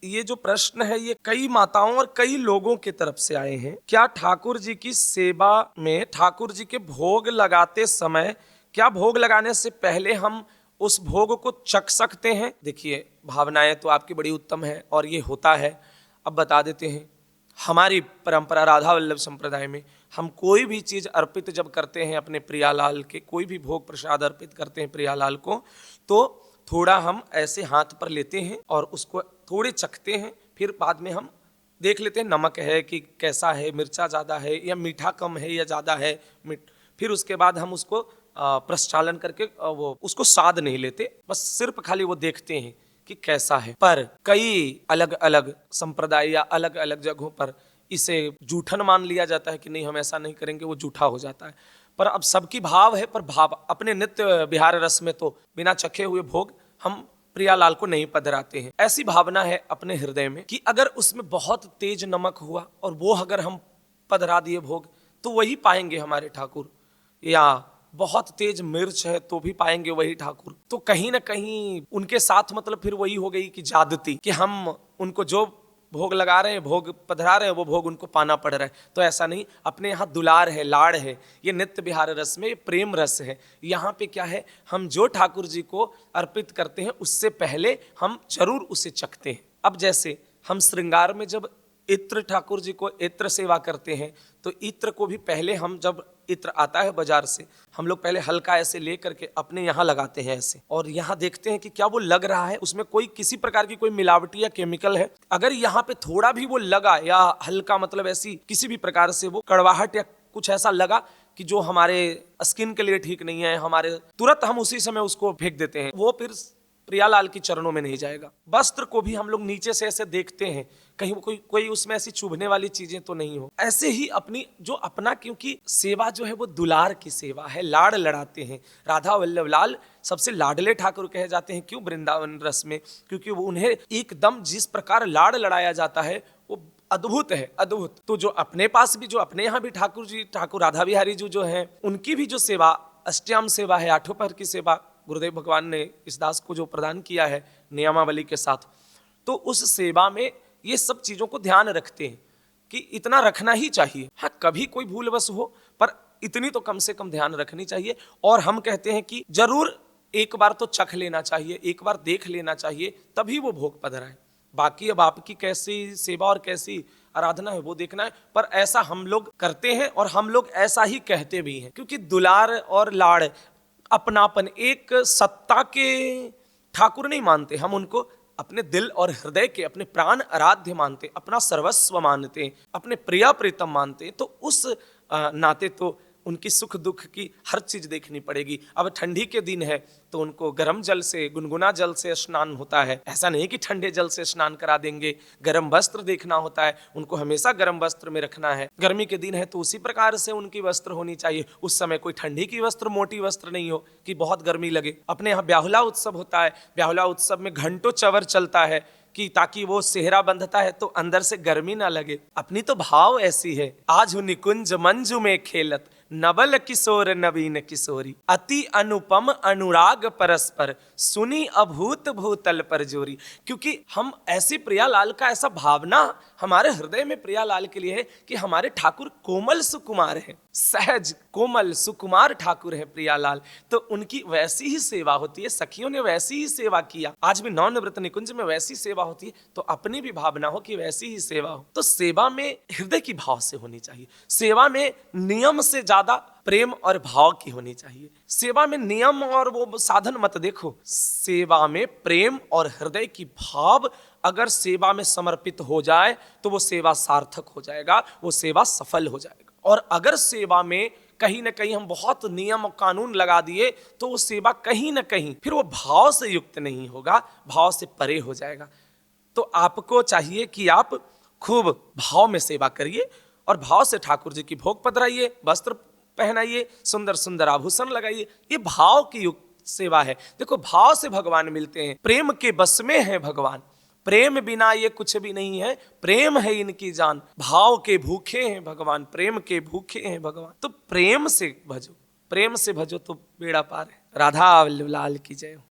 ये जो प्रश्न है ये कई माताओं और कई लोगों की तरफ से आए हैं। क्या ठाकुर जी की सेवा में ठाकुर जी के भोग लगाते समय, क्या भोग लगाने से पहले हम उस भोग को चख सकते हैं? देखिए, भावनाएं तो आपकी बड़ी उत्तम है और ये होता है। अब बता देते हैं, हमारी परंपरा राधा वल्लभ संप्रदाय में हम कोई भी चीज अर्पित जब करते हैं अपने प्रियालाल के, कोई भी भोग प्रसाद अर्पित करते हैं प्रियालाल को, तो थोड़ा हम ऐसे हाथ पर लेते हैं और उसको थोड़े चखते हैं। फिर बाद में हम देख लेते हैं नमक है कि कैसा है, मिर्चा ज़्यादा है या मीठा कम है या ज़्यादा है। फिर उसके बाद हम उसको प्रक्षालन करके वो उसको स्वाद नहीं लेते, बस सिर्फ खाली वो देखते हैं कि कैसा है। पर कई अलग अलग संप्रदाय या अलग अलग जगहों पर इसे जूठन मान लिया जाता है कि नहीं, हम ऐसा नहीं करेंगे, वो जूठा हो जाता है। पर अब सबकी भाव है, पर भाव अपने नित्य बिहार रस में तो बिना चखे हुए भोग हम प्रियालाल को नहीं पधराते हैं। ऐसी भावना है अपने हृदय में कि अगर उसमें बहुत तेज नमक हुआ और वो अगर हम पधरा दिए भोग तो वही पाएंगे हमारे ठाकुर, या बहुत तेज मिर्च है तो भी पाएंगे वही ठाकुर। तो कहीं ना कहीं उनके साथ मतलब फिर वही हो गई कि ज्यादती, कि हम उनको जो भोग लगा रहे हैं, भोग पधरा रहे हैं, वो भोग उनको पाना पड़ रहा है। तो ऐसा नहीं, अपने यहाँ दुलार है, लाड़ है, ये नित्य बिहार रस में ये प्रेम रस है। यहाँ पे क्या है, हम जो ठाकुर जी को अर्पित करते हैं उससे पहले हम जरूर उसे चखते हैं। अब जैसे हम श्रृंगार में जब इत्र ठाकुर जी को इत्र सेवा करते हैं, तो इत्र को भी पहले हम जब इत्र आता है बाजार से, हम लोग पहले हल्का ऐसे ले करके अपने यहाँ लगाते हैं ऐसे, और यहाँ देखते हैं कि क्या वो लग रहा है, उसमें कोई किसी प्रकार की कोई मिलावटी या केमिकल है। अगर यहाँ पे थोड़ा भी वो लगा या हल्का मतलब ऐसी किसी भी प्रकार से वो कड़वाहट या कुछ ऐसा लगा कि जो हमारे स्किन के लिए ठीक नहीं है, हमारे तुरंत हम उसी समय उसको फेंक देते हैं, वो फिर प्रियालाल की चरणों में नहीं जाएगा। वस्त्र को भी हम लोग नीचे से ऐसे देखते हैं कहीं कोई उसमें ऐसी चुभने वाली चीजें तो नहीं हो। ऐसे ही अपनी जो अपना, क्योंकि सेवा जो है वो दुलार की सेवा है, लाड़ लड़ाते हैं। राधा वल्लभ लाल सबसे लाडले ठाकुर कहे जाते हैं। क्यों? वृंदावन रस में, क्योंकि वो उन्हें एकदम जिस प्रकार लाड़ लड़ाया जाता है वो अद्भुत है, अद्भुत। तो जो अपने पास भी, जो अपने यहाँ भी ठाकुर जी, ठाकुर राधा बिहारी जी जो हैं, उनकी भी जो सेवा अष्टयाम सेवा है, आठों पहर की सेवा गुरुदेव भगवान ने इस दास को जो प्रदान किया है नियमावली के साथ, तो उस सेवा में ये सब चीजों को ध्यान रखते हैं कि इतना रखना ही चाहिए। हाँ, कभी कोई भूलवश हो, पर इतनी तो कम से कम ध्यान रखनी चाहिए। और हम कहते हैं कि जरूर एक बार तो चख लेना चाहिए, एक बार देख लेना चाहिए, तभी वो भोग पधराए। बाकी अब आपकी कैसी सेवा और कैसी आराधना है वो देखना है। पर ऐसा हम लोग करते हैं और हम लोग ऐसा ही कहते भी हैं, क्योंकि दुलार और लाड़, अपनापन, एक सत्ता के ठाकुर नहीं मानते हम उनको, अपने दिल और हृदय के, अपने प्राण आराध्य मानते, अपना सर्वस्व मानते, अपने प्रिया प्रीतम मानते। तो उस नाते तो उनकी सुख दुख की हर चीज देखनी पड़ेगी। अब ठंडी के दिन है तो उनको गर्म जल से, गुनगुना जल से स्नान होता है। ऐसा नहीं कि ठंडे जल से स्नान करा देंगे। गर्म वस्त्र देखना होता है, उनको हमेशा गर्म वस्त्र में रखना है। गर्मी के दिन है तो उसी प्रकार से उनकी वस्त्र होनी चाहिए। उस समय कोई ठंडी की वस्त्र, मोटी वस्त्र नहीं हो कि बहुत गर्मी लगे। अपने यहाँ ब्याहुला उत्सव होता है, ब्याहुला उत्सव में घंटों चवर चलता है कि ताकि वो सेहरा बंधता है तो अंदर से गर्मी ना लगे। अपनी तो भाव ऐसी है, आज निकुंज मंजू में खेलत, नबल किशोर नवीन किशोरी, अति अनुपम अनुराग परस्पर, सुनी अभूत भूतल पर जोरी। क्योंकि हम ऐसी प्रियालाल का ऐसा भावना हमारे हृदय में प्रियालाल के लिए है कि हमारे ठाकुर कोमल सुकुमार है, सहज कोमल सुकुमार ठाकुर है प्रियालाल। तो उनकी वैसी ही सेवा होती है, सखियों ने वैसी ही सेवा किया, आज भी नवनिवृत्त निकुंज में वैसी सेवा होती है। तो अपनी भी भावना हो कि वैसी ही सेवा हो। तो सेवा में हृदय की भाव से होनी चाहिए। सेवा में नियम से ज्यादा प्रेम और भाव की होनी चाहिए। सेवा में नियम और वो साधन मत देखो, सेवा में प्रेम और हृदय की भाव अगर सेवा में समर्पित हो जाए तो वो सेवा सार्थक हो जाएगा, वो सेवा सफल हो जाएगा। और अगर सेवा में कहीं ना कहीं हम बहुत नियम और कानून लगा दिए तो वो सेवा कहीं ना कहीं फिर वो भाव से युक्त नहीं होगा, भाव से परे हो जाएगा। तो आपको चाहिए कि आप खूब भाव में सेवा करिए और भाव से ठाकुर जी की भोग पधराइए, वस्त्र पहनाइए, सुंदर सुंदर आभूषण लगाइए। ये भाव की युक्त सेवा है। देखो, भाव से भगवान मिलते हैं, प्रेम के बस में है भगवान। प्रेम बिना ये कुछ भी नहीं है, प्रेम है इनकी जान। भाव के भूखे हैं भगवान, प्रेम के भूखे हैं भगवान। तो प्रेम से भजो, प्रेम से भजो तो बेड़ा पार है। राधा वल्लभ लाल की जय हो।